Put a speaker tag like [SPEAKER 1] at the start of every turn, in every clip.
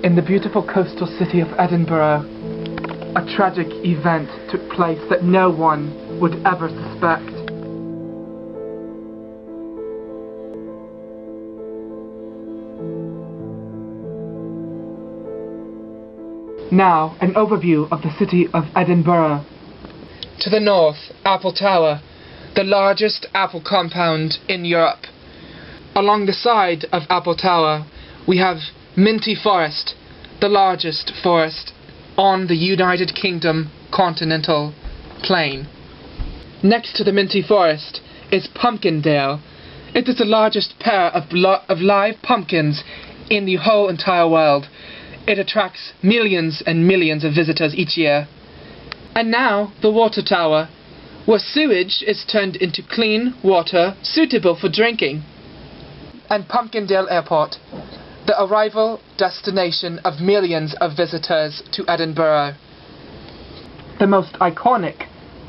[SPEAKER 1] In the beautiful coastal city of Edinburgh, a tragic event took place that no one would ever suspect. Now, an overview of the city of Edinburgh. To the north, Apple Tower, the largest apple compound in Europe. Along the side of Apple Tower, we have Minty Forest, the largest forest on the United Kingdom continental plain. Next to the Minty Forest is Pumpkindale. It is the largest pair of live pumpkins in the whole entire world. It attracts millions and millions of visitors each year. And now, the Water Tower, where sewage is turned into clean water suitable for drinking. And Pumpkindale Airport, the arrival destination of millions of visitors to Edinburgh. The most iconic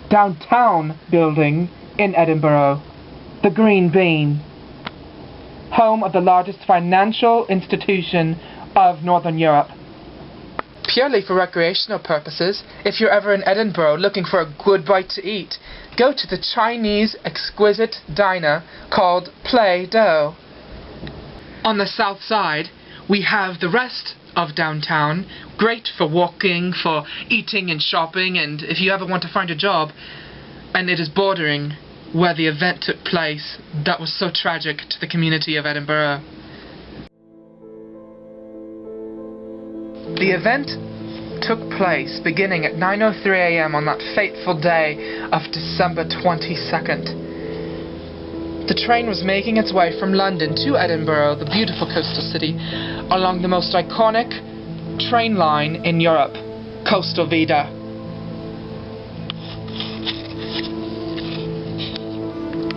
[SPEAKER 1] downtown building in Edinburgh, the Green Bean, home of the largest financial institution of Northern Europe. Purely for recreational purposes, if you're ever in Edinburgh looking for a good bite to eat, go to the Chinese exquisite diner called Play-Doh. On the south side, we have the rest of downtown, great for walking, for eating and shopping, and if you ever want to find a job. And it is bordering where the event took place that was so tragic to the community of Edinburgh. The event took place beginning at 9:03 a.m. on that fateful day of December 22nd. The train was making its way from London to Edinburgh, the beautiful coastal city, along the most iconic train line in Europe, Coastal Vita.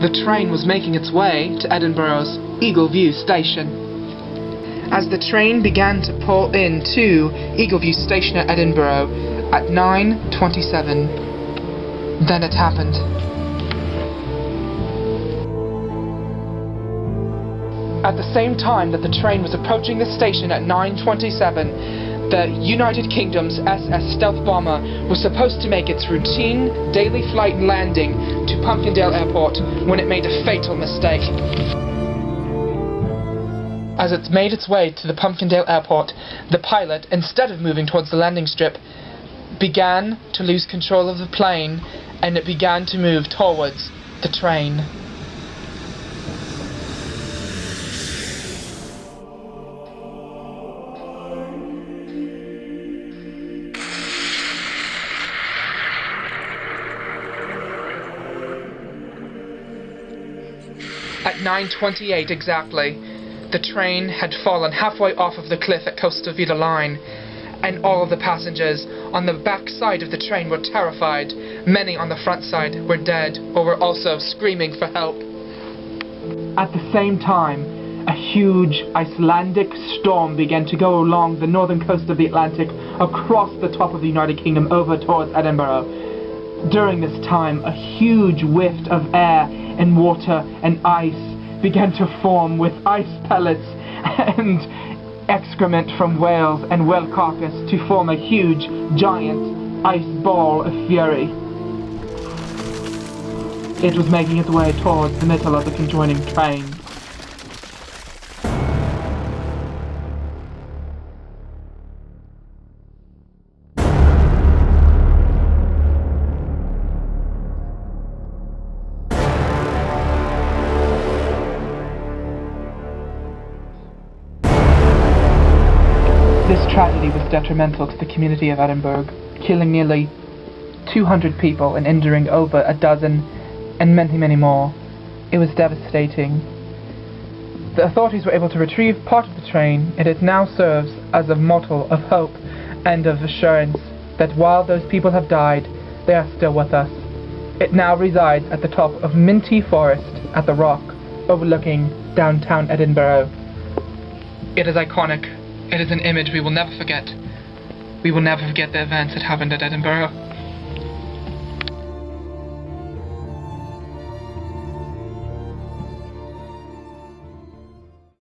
[SPEAKER 1] The train was making its way to Edinburgh's Eagle View station. As the train began to pull into Eagle View station at Edinburgh at 9:27, then it happened. At the same time that the train was approaching the station at 9:27, the United Kingdom's SS stealth bomber was supposed to make its routine daily flight landing to Pumpkindale Airport when it made a fatal mistake. As it made its way to the Pumpkindale Airport, the pilot, instead of moving towards the landing strip, began to lose control of the plane, and it began to move towards the train. At 9:28 exactly, the train had fallen halfway off of the cliff at Coastal Vita Line, and all of the passengers on the back side of the train were terrified. Many on the front side were dead or were also screaming for help. At the same time, a huge Icelandic storm began to go along the northern coast of the Atlantic across the top of the United Kingdom over towards Edinburgh. During this time, a huge whiff of air and water and ice began to form with ice pellets and excrement from whales and whale carcass to form a huge, giant ice ball of fury. It was making its way towards the middle of the conjoining train. This tragedy was detrimental to the community of Edinburgh, killing nearly 200 people and injuring over a dozen and many, many more. It was devastating. The authorities were able to retrieve part of the train, and it now serves as a motto of hope and of assurance that while those people have died, they are still with us. It now resides at the top of Minty Forest at the Rock, overlooking downtown Edinburgh. It is iconic. It is an image we will never forget. We will never forget the events that happened at Edinburgh.